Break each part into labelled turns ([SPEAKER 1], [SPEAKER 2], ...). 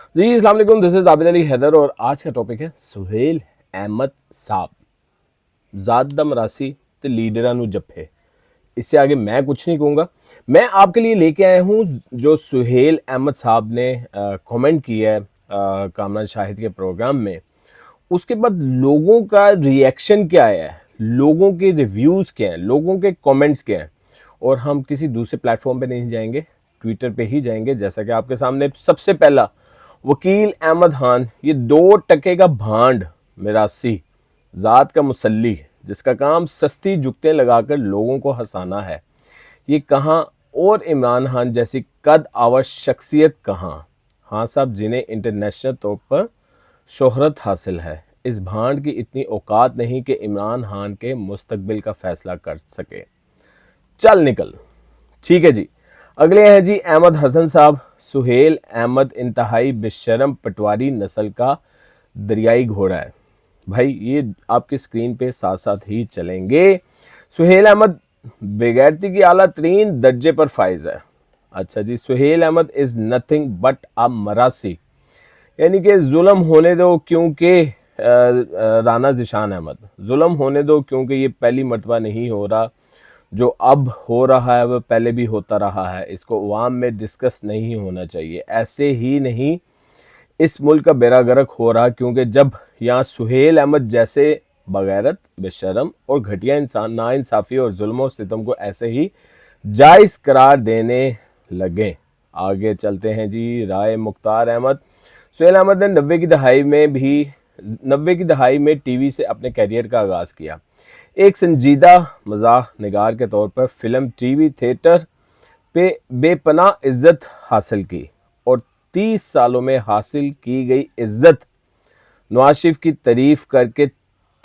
[SPEAKER 1] जी अस्सलाम वालेकुम, this is Abid Ali Haider और आज का टॉपिक है सुहेल अहमद साहब। ज़ात दा मरासी ते लीडरां नूं जप्फे। इससे आगे मैं कुछ नहीं कहूँगा। मैं आपके लिए लेके आया हूँ जो सुहेल अहमद साहब ने कमेंट किया है कामरान शाहिद के प्रोग्राम में। उसके बाद लोगों का रिएक्शन क्या आया है, लोगों के रिव्यूज़ क्या हैं, लोगों के कमेंट्स क्या हैं। और हम किसी दूसरे प्लेटफॉर्म पे नहीं जाएंगे, ट्विटर पे ही जाएंगे। जैसा कि आपके सामने सबसे पहला वकील अहमद खान, ये 2 टके का भांड मिरासी, ज़ात का मुसल्ली, जिसका काम सस्ती जुगतें लगाकर लोगों को हंसाना है, ये कहाँ। और इमरान खान जैसी कद आवर शख्सियत कहाँ। हाँ साहब, जिन्हें इंटरनेशनल तौर पर शोहरत हासिल है, इस भांड की इतनी औकात नहीं कि इमरान खान के मुस्तकबिल का फैसला कर सके। चल निकल। ठीक है जी। अगले हैं जी अहमद हसन साहब। सुहेल अहमद इंतहाई बेशरम पटवारी नस्ल का दरियाई घोड़ा है। भाई ये आपकी स्क्रीन पे साथ साथ ही चलेंगे। सुहेल अहमद बेगैरती की आला तरीन दर्जे पर फाइज है। अच्छा जी, Suhail Ahmed is nothing but a मरासी, यानी कि जुल्म होने दो क्योंकि राना जिशान अहमद, जुल्म होने दो क्योंकि ये पहली मर्तबा नहीं हो रहा। जो अब हो रहा है वह पहले भी होता रहा है, इसको अवाम में डिस्कस नहीं होना चाहिए। ऐसे ही नहीं इस मुल्क का बेड़ा गर्क हो रहा, क्योंकि जब यहाँ सुहेल अहमद जैसे बगैरत, बेशरम और घटिया इंसान नाइंसाफ़ी और जुल्म और सितम को ऐसे ही जायज़ करार देने लगे। आगे चलते हैं जी। राय मुख्तार अहमद। सुहेल अहमद ने 90 की दहाई में टीवी से अपने कैरियर का आगाज़ किया। एक संजीदा मज़ाक निगार के तौर पर फिल्म, टीवी, थिएटर पे बेपनाह इज्जत हासिल की और 30 सालों में हासिल की गई इज्जत नवाज शरीफ की तारीफ करके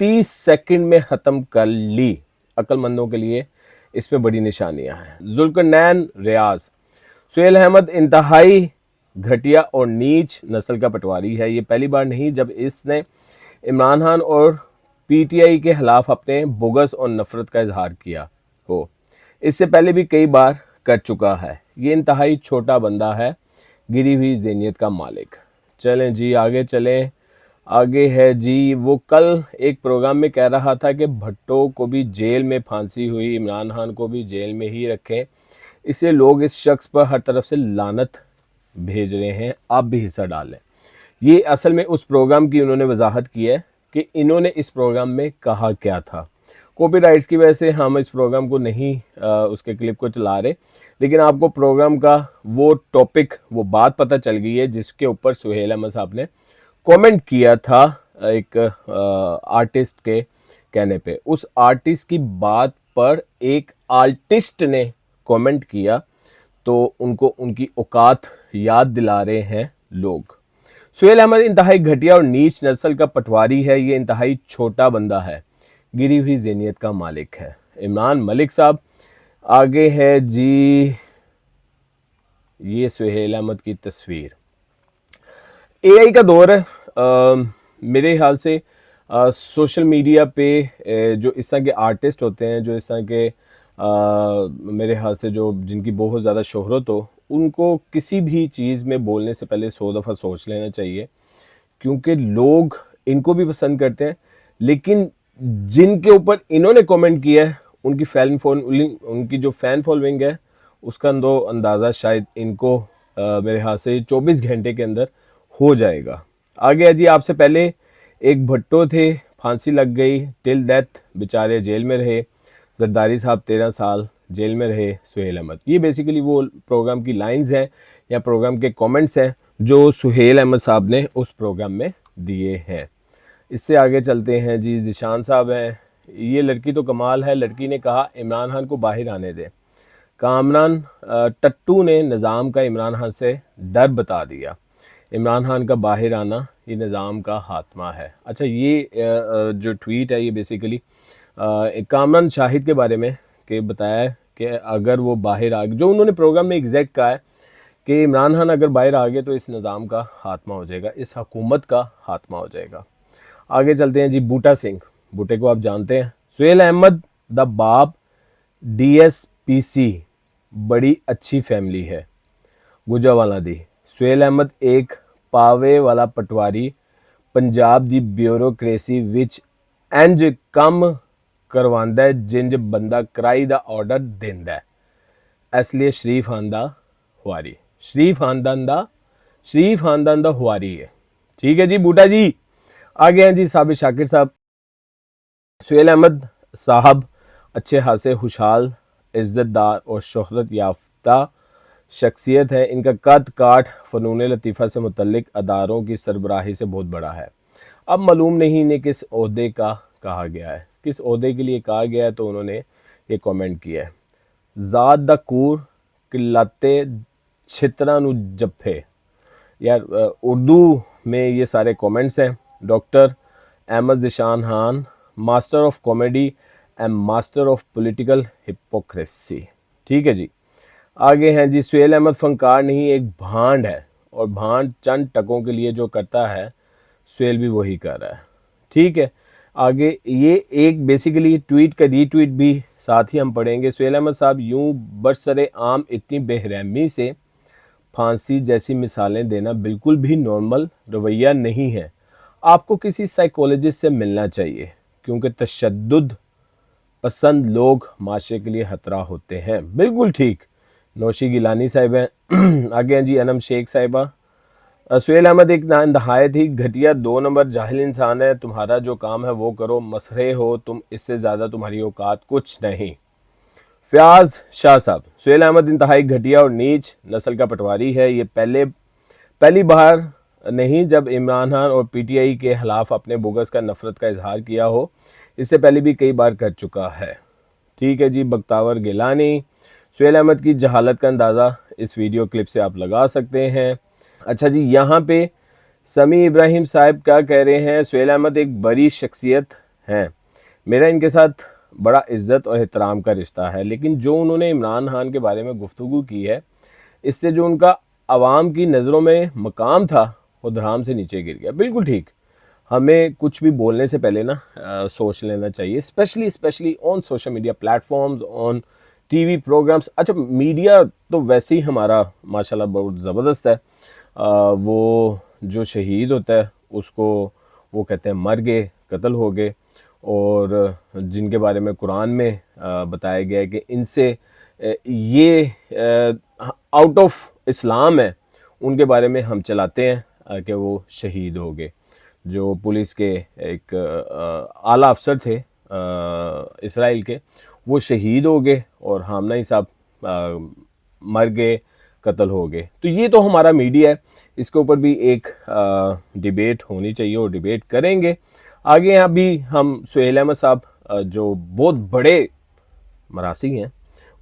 [SPEAKER 1] 30 सेकंड में ख़त्म कर ली। अक्लमंदों के लिए इसमें बड़ी निशानियां हैं। जुल्करनैन रियाज। सुहेल अहमद इंतहाई घटिया और नीच नस्ल का पटवारी है। ये पहली बार नहीं जब इसने इमरान खान और पीटीआई के खिलाफ अपने बोगस और नफरत का इजहार किया हो। इससे पहले भी कई बार कर चुका है। ये इंतहाई छोटा बंदा है, गिरी हुई ज़हनियत का मालिक। चलें जी आगे चलें। आगे है जी, वो कल एक प्रोग्राम में कह रहा था कि भट्टो को भी जेल में फांसी हुई, इमरान खान को भी जेल में ही रखें। इससे लोग इस शख्स पर हर तरफ से लानत भेज रहे हैं, आप भी हिस्सा डालें। ये असल में उस प्रोग्राम की उन्होंने वजाहत की है कि इन्होंने इस प्रोग्राम में कहा क्या था। कॉपीराइट्स की वजह से हम इस प्रोग्राम को नहीं उसके क्लिप को चला रहे, लेकिन आपको प्रोग्राम का वो टॉपिक, वो बात पता चल गई है जिसके ऊपर सुहेल अहमद साहब ने कमेंट किया था एक आर्टिस्ट के कहने पे। उस आर्टिस्ट की बात पर एक आर्टिस्ट ने कमेंट किया, तो उनको उनकी औकात याद दिला रहे हैं लोग। सुहेल अहमद इंतहाई घटिया और नीच नस्ल का पटवारी है। ये इंतहाई छोटा बंदा है, गिरी हुई ज़हनियत का मालिक है। इमरान मलिक साहब। आगे है जी, ये सुहेल अहमद की तस्वीर। एआई का दौर है। मेरे ख्याल से सोशल मीडिया पे जो इस तरह के आर्टिस्ट होते हैं, जो इस तरह के मेरे ख्याल से जो जिनकी बहुत ज़्यादा शोहरत हो, उनको किसी भी चीज़ में बोलने से पहले 100 दफ़ा सोच लेना चाहिए, क्योंकि लोग इनको भी पसंद करते हैं। लेकिन जिनके ऊपर इन्होंने कमेंट किया है उनकी जो फ़ैन फॉलोइंग है, उसका अंदाज़ा शायद इनको मेरे ख्याल से 24 घंटे के अंदर हो जाएगा। आगे है जी, आपसे पहले एक भट्टो थे, फांसी लग गई, टिल डेथ बेचारे जेल में रहे। जरदारी साहब 13 साल जेल में रहे। सुहेल अहमद, ये बेसिकली वो प्रोग्राम की लाइंस हैं या प्रोग्राम के कमेंट्स हैं जो सुहेल अहमद साहब ने उस प्रोग्राम में दिए हैं। इससे आगे चलते हैं जी। जिशान साहब हैं। ये लड़की तो कमाल है। लड़की ने कहा इमरान खान को बाहर आने दे। कामरान टट्टू ने निज़ाम का इमरान खान से डर बता दिया। इमरान खान का बाहर आना ये निज़ाम का खात्मा है। अच्छा, ये जो ट्वीट है ये बेसिकली कामरान शाहिद के बारे में कि बताया है कि अगर वो बाहर आ गए, जो उन्होंने प्रोग्राम में एग्जैक्ट कहा है कि इमरान खान अगर बाहर आ गए तो इस निज़ाम का खात्मा हो जाएगा, इस हुकूमत का खात्मा हो जाएगा। आगे चलते हैं जी। बूटा सिंह, बूटे को आप जानते हैं। सुहेल अहमद द बाप, डीएसपीसी, बड़ी अच्छी फैमिली है। गुजरावाला दी। सुहेल अहमद एक ਪਾਵੇ ਵਾਲਾ ਪਟਵਾਰੀ ਪੰਜਾਬ ਦੀ ਬਿਊਰੋਕ੍ਰੇਸੀ ਵਿੱਚ ਇੰਜ ਕੰਮ ਕਰਵਾਉਂਦਾ ਹੈ ਜਿੰਜ ਬੰਦਾ ਕਰਾਈ ਦਾ ਆਰਡਰ ਦਿੰਦਾ ਹੈ। ਇਸ ਲਈ ਸ਼ਰੀਫ ਖਾਨਦਾਨ ਹੁਆਰੀ, शरीफ खानदान दा हुआरी है। ठीक है जी बूटा जी। आगे हैं जी साबिर शाकिर साहब। सुहेल अहमद साहब अच्छे खासे खुशहाल, इज़्ज़तदार और शोहरत याफ्ता शख्सियत है। इनका कद काठ फ़नून लतीफ़ा से मुतल्लिक अदारों की सरबराही से बहुत बड़ा है। अब मालूम नहीं इन्हें किस ओहदे का कहा गया है, किस ओहदे के लिए कहा गया है, तो उन्होंने ये कमेंट किया है। ज़ात दा कूर किलाते छितरा नु जप्फे। यार उर्दू में ये सारे कमेंट्स हैं। Doctor Ahmad Zeeshan Khan, master of comedy and master of political hypocrisy. ठीक है जी। आगे हैं जी सुहेल अहमद फनकार नहीं, एक भांड है, और भांड चंद टकों के लिए जो करता है सुहेल भी वही कर रहा है। ठीक है। आगे ये एक बेसिकली ट्वीट का रीट्वीट भी साथ ही हम पढ़ेंगे। सुहेल अहमद साहब यूं बरसरे आम इतनी बेरहमी से फांसी जैसी मिसालें देना बिल्कुल भी नॉर्मल रवैया नहीं है। आपको किसी साइकोलॉजिस्ट से मिलना चाहिए, क्योंकि तशद्दुद पसंद लोग माशरे के लिए खतरा होते हैं। बिल्कुल ठीक। नौशी गिलानी साहिब हैं। आगे हैं जी अनम शेख साहिबा। सुहेल अहमद एक नहायत ही घटिया 2 नंबर जाहिल इंसान है। तुम्हारा जो काम है वो करो, मसरे हो तुम, इससे ज़्यादा तुम्हारी औकात कुछ नहीं। फयाज शाह साहब। सुहेल अहमद इंतहाई घटिया और नीच नस्ल का पटवारी है। ये पहली बार नहीं जब इमरान खान और पीटीआई के खिलाफ अपने बोगस का नफरत का इजहार किया हो, इससे पहले भी कई बार कर चुका है। ठीक है जी बख्तावर गिलानी। सुहेल अहमद की जहालत का अंदाज़ा इस वीडियो क्लिप से आप लगा सकते हैं। अच्छा जी, यहाँ पे समी इब्राहिम साहब क्या कह रहे हैं। सुहेल अहमद एक बड़ी शख्सियत हैं, मेरा इनके साथ बड़ा इज़्ज़त और एहतराम का रिश्ता है, लेकिन जो उन्होंने इमरान खान के बारे में गुफ्तगू की है, इससे जो उनका आवाम की नज़रों में मकाम था वो धराम से नीचे गिर गया। बिल्कुल ठीक। हमें कुछ भी बोलने से पहले ना सोच लेना चाहिए, specially on social media platforms, on TV programmes. अच्छा, मीडिया तो वैसे ही हमारा माशाल्लाह बहुत ज़बरदस्त है। वो जो शहीद होता है उसको वो कहते हैं मर गए, कत्ल हो गए, और जिनके बारे में कुरान में बताया गया है कि इनसे ये आउट ऑफ इस्लाम है, उनके बारे में हम चलाते हैं कि वो शहीद हो गए। जो पुलिस के एक आला अफसर थे इसराइल के, वो शहीद हो गए, और हामनाई साहब मर गए, कत्ल हो गए। तो ये तो हमारा मीडिया है, इसके ऊपर भी एक डिबेट होनी चाहिए और डिबेट करेंगे। आगे यहाँ भी हम सुहेल अहमद साहब जो बहुत बड़े मरासी हैं,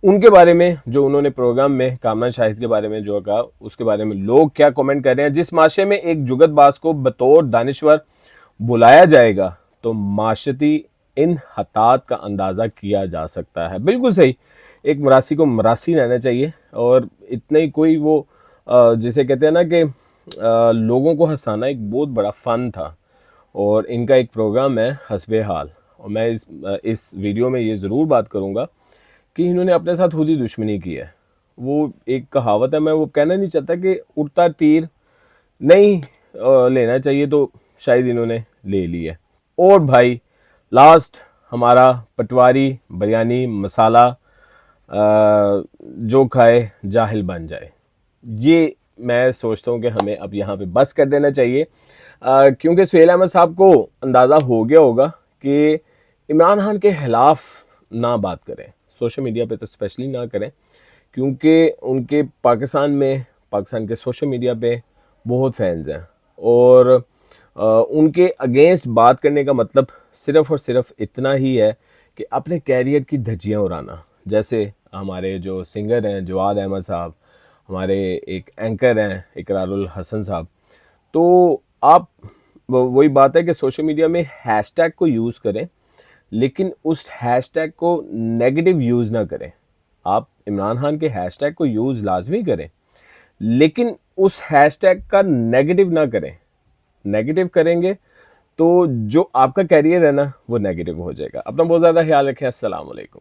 [SPEAKER 1] उनके बारे में जो उन्होंने प्रोग्राम में कामरान शाहिद के बारे में जो कहा, उसके बारे में लोग क्या कमेंट कर रहे हैं। जिस माशरे में एक जुगतबाज को बतौर दानिश्वर बुलाया जाएगा तो माशरती इन हतात का अंदाज़ा किया जा सकता है। बिल्कुल सही। एक मरासी को मरासी रहना चाहिए, और इतना ही कोई वो जिसे कहते हैं ना कि लोगों को हंसाना एक बहुत बड़ा फ़न था, और इनका एक प्रोग्राम है हस्बे हाल। और मैं इस वीडियो में ये ज़रूर बात करूँगा कि इन्होंने अपने साथ खुद ही दुश्मनी की है। वो एक कहावत है, मैं वो कहना नहीं चाहता कि उड़ता तीर नहीं लेना चाहिए, तो शायद इन्होंने ले लिया। और भाई लास्ट हमारा पटवारी बिरयानी मसाला जो खाए जाहिल बन जाए, ये मैं सोचता हूँ कि हमें अब यहाँ पे बस कर देना चाहिए, क्योंकि सुहेल अहमद साहब को अंदाज़ा हो गया होगा कि इमरान खान के ख़िलाफ़ ना बात करें, सोशल मीडिया पे तो स्पेशली ना करें, क्योंकि उनके पाकिस्तान के सोशल मीडिया पे बहुत फैंस हैं, और उनके अगेंस्ट बात करने का मतलब सिर्फ़ और सिर्फ इतना ही है कि अपने कैरियर की धज्जियाँ उड़ाना। जैसे हमारे जो सिंगर हैं जवाद अहमद साहब, हमारे एक एंकर हैं इकरारुल हसन साहब, तो आप वही बात है कि सोशल मीडिया में हैशटैग को यूज़ करें, लेकिन उस हैशटैग को नेगेटिव यूज़ ना करें। आप इमरान खान के हैशटैग को यूज़ लाजमी करें, लेकिन उस हैशटैग का नेगेटिव ना करें। नेगेटिव करेंगे तो जो आपका कैरियर है ना वो नेगेटिव हो जाएगा। अपना बहुत ज़्यादा ख्याल रखें। अस्सलाम वालेकुम।